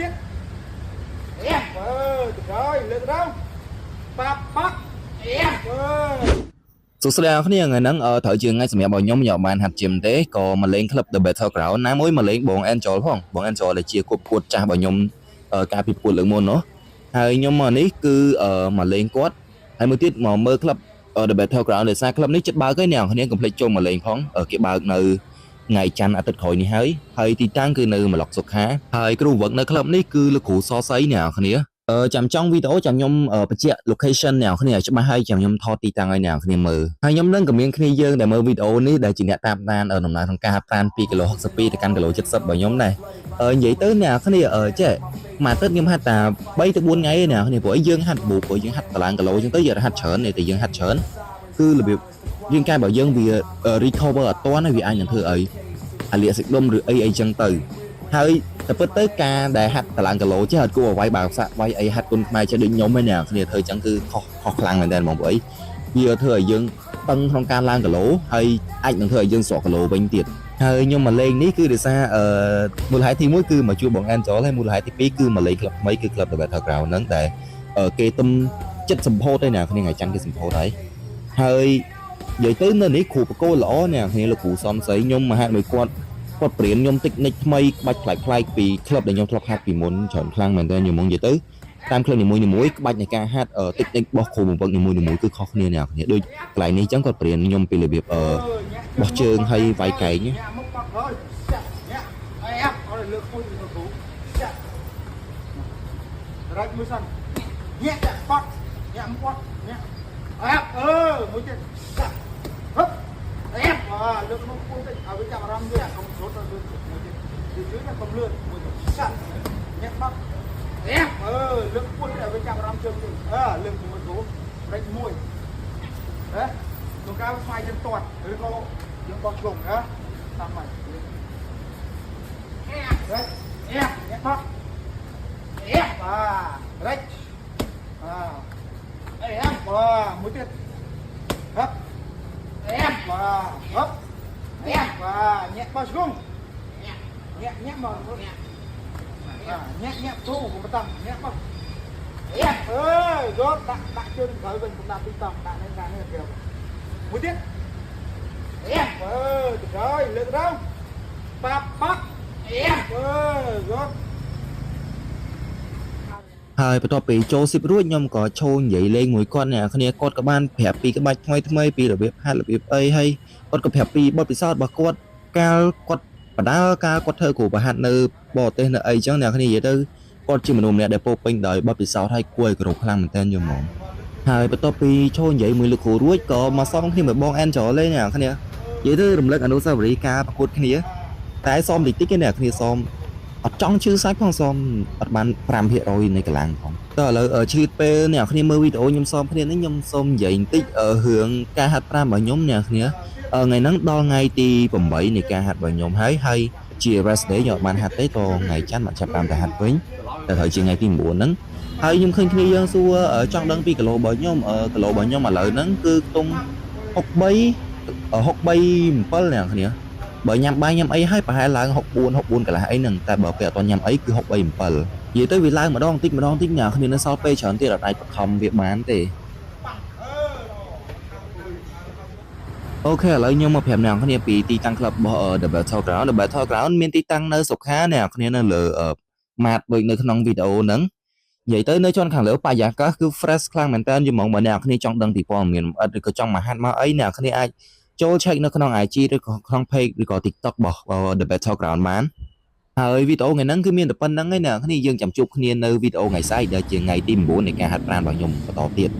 tiết em rồi lượt đâu bắt em សួស្តីអ្នកនាងថ្ងៃហ្នឹងត្រូវជាថ្ងៃសម្រាប់ឲ្យខ្ញុំយកបានហាត់ជីមទេក៏មកលេង Club The Battleground ណាមួយមកលេងបង Angel ផងបង Angel ដែលជាគប់គួតចាស់របស់ខ្ញុំការពីពួតលើកមុននោះហើយខ្ញុំមកនេះគឺមកលេងគាត់ហើយមួយទៀតមកមើល Club The Battleground ដោយសារ Club នេះចិត្តបើកហើយអ្នកនាងកុំភ្លេចចូលមកលេងផងគេបើកនៅថ្ងៃច័ន្ទអាទិត្យក្រោយនេះហើយទីតាំងគឺនៅមឡុកសុខាហើយគ្រូវឹកនៅ Club នេះគឺលោកគ្រូសសៃអ្នកនាងចាំចង់វីដេអូចាំខ្ញុំបញ្ជាក់ location អ្នកគ្នាច្បាស់ហើយចាំខ្ញុំថតទីតាំងឲ្យអ្នកគ្នាមើលហើយខ្ញុំនឹងក៏មានគ្នាយើងដែលមើលវីដេអូនេះដែលជាអ្នកតាមដានដំណើរក្នុងការហាត់ប្រាណពីគីឡូ62ទៅកាន់គីឡូ70របស់ខ្ញុំដែរនិយាយទៅអ្នកគ្នាចេះមួយអាទិត្យខ្ញុំហាត់តែ3ទៅ4ថ្ងៃឯអ្នកគ្នាព្រោះយើងហាត់បូព្រោះយើងហាត់តឡើងគីឡូអញ្ចឹងទៅយើងហាត់ច្រើនតែយើងហាត់ច្រើនគឺរបៀបរាងកាយរបស់យើងវា recover អត់ទាន់ហើយវាអាចនឹងធ្វើឲ្យអាលៀកសាច់ដុំឬអីអញ្ចឹងទៅហើយតែពិតទៅការដែលហាត់តឡើងគីឡូចេះអត់គួរឲ្យវាយបើសាក់វាយអីហាត់គុណខ្មែរចេះដូចខ្ញុំឯណាគ្នាធ្វើអញ្ចឹងគឺខុសខ្លាំងមែនតើបងប្អូនវាធ្វើឲ្យយើងតឹងក្នុងការឡើងគីឡូហើយអាចនឹងធ្វើឲ្យយើងស្រកគីឡូវិញទៀតហើយខ្ញុំមកលេងនេះគឺដោយសារមូលហេតុទី1គឺមកជួបបង Angel ហើយមូលហេតុទី2គឺមកលេងក្លឹបថ្មីគឺ Club The Battleground ហ្នឹងដែលគេទំចិត្តសម្ពោធឯណាគ្នាថ្ងៃច័ន្ទគេសម្ពោធហើយនិយាយទៅនៅនេះគ្រូបកគោល្អអ្នកគ្នាលោកគ្រូសំសីខ្ញុំមកហាត់មួយគាត់ព្រៀនខ្ញុំតិចនិចថ្មីក្បាច់ប្លែកៗពីក្លឹបដែលខ្ញុំធ្លាប់ហាត់ពីមុនច្រើនខ្លាំងមែនតើខ្ញុំមកនិយាយទៅតាមក្លឹបនីមួយៗក្បាច់នៃការហាត់តិចនិចរបស់គ្រូបង្វឹកនីមួយៗគឺខុសគ្នាអ្នកគ្នាដូចកន្លែងនេះអញ្ចឹងគាត់ព្រៀនខ្ញុំពីរបៀបបោះជើងហើយវាយកែងមុខបាត់ហើយអែបឲ្យលើកមួយគ្រូរត់មួយសិនញាក់បាត់ញាក់បាត់ញាក់អែបមួយទៀតហឹបអែបលើកមុខគូតិចឲ្យវាចាប់អារម្មណ៍វាកុំស្រុតទៅមួយទៀតជឿណាកុំលឿនមួយទៀតសាក់ញាក់បាត់អែបលើកគូតិចឲ្យវាចាប់អារម្មណ៍ជើងទៀតលើកជាមួយគ្រូរែកមួយក្នុងការស្វែងយល់តាត់ឬក៏យើងបោះជុំតាមមកអែបបោះអែបរែកអែបមួយទៀតហឹបអែបហឹបអែបញាក់បោះជុំញាក់មកញាក់ទូកុំតាំញាក់មកអែបយកដាក់ជើងក្រោយវិញកុំដាក់ទីតង់ដាក់នៅខាងនេះទៀតមួយទៀតអែបទៅហើយលើកទៅបាត់អែបយកហើយបន្ទាប់ពីចូលស៊ីបរួចខ្ញុំក៏ឈោនិយាយលេងមួយគាត់អ្នកគ្នាគាត់ក៏បានប្រាប់ពីក្បាច់ថ្មីពីរបៀបហាត់របៀបអីហើយគាត់ក៏ប្រាប់ពីបទពិសោធន៍របស់គាត់កាលគាត់បដាល់កាលគាត់ធ្វើគ្រូបហាត់នៅបរទេសនៅអីចឹងអ្នកគ្នានិយាយទៅគាត់ជាមនុស្សម្នាក់ដែលពោពេញដោយបទពិសោធន៍ហើយគួរឲ្យគោរពខ្លាំងមែនទែនយល់ហ្មងហើយបន្ទាប់ពីឈោនិយាយមួយលោកគ្រូរួចក៏មកសមគ្នាមួយបង Angel លេងអ្នកគ្នានិយាយទៅរំលឹកអនុស្សាវរីយ៍ការប្រកួតគ្នាតែសមតិចៗអ្នកគ្នាសមអត់ចង់ឈឺសាច់ផងសមអត់បាន 5% នៃកម្លាំងផងតើឥឡូវឆ្លៀតពេលអ្នកគ្នាមើលវីដេអូខ្ញុំសមគ្នានេះខ្ញុំសូមនិយាយបន្តិចរឿងការហាត់ប្រាណរបស់ខ្ញុំអ្នកគ្នាថ្ងៃហ្នឹងដល់ថ្ងៃទី8នៃការហាត់របស់ខ្ញុំហើយជា rest day ខ្ញុំបានហាត់ទេតថ្ងៃច័ន្ទបានចាប់តាមតែហាត់វិញតែត្រូវជាថ្ងៃទី9ហ្នឹងហើយខ្ញុំឃើញគ្នាយើងសួរចង់ដឹងពីគីឡូរបស់ខ្ញុំគីឡូរបស់ខ្ញុំឥឡូវហ្នឹងគឺខ្ទង់63 67អ្នកគ្នាបើញ៉ាំបាយញ៉ាំអីហើយប្រហែលឡើង64កន្លះអីហ្នឹងតែបើពេលអត់ញ៉ាំអីគឺ63 7និយាយទៅវាឡើងម្ដងតិចអ្នកគ្នានៅសល់ពេលច្រើនទៀតអត់អាចបខំវាបានទេអូខេឥឡូវខ្ញុំមកប្រាប់អ្នកគ្នាពីទីតាំងក្លឹបរបស់ The Battleground មានទីតាំងនៅសុខាអ្នកគ្នានៅលើម៉ាតដូចនៅក្នុងវីដេអូហ្នឹងនិយាយទៅនៅជាន់ខាងលើបរិយាកាសគឺ fresh ខ្លាំងមែនតើយល់ហ្មងបើអ្នកគ្នាចង់ដឹងពីព័ត៌មានលម្អិតឬក៏ចង់មកហាត់មកអីអ្នកគ្នាអាចចូល check នៅក្នុង IG ឬក៏ក្នុង page ឬក៏ TikTok របស់ The Battleground បានហើយវីដេអូថ្ងៃហ្នឹងគឺមានតែប៉ុណ្្នឹងឯងអ្នកគ្នាយើងចាំជួបគ្នានៅវីដេអូថ្ងៃស្អែកដែលជាថ្ងៃទី9នៃការហាត់ប្រាណរបស់ខ្ញុំបន្តទៀត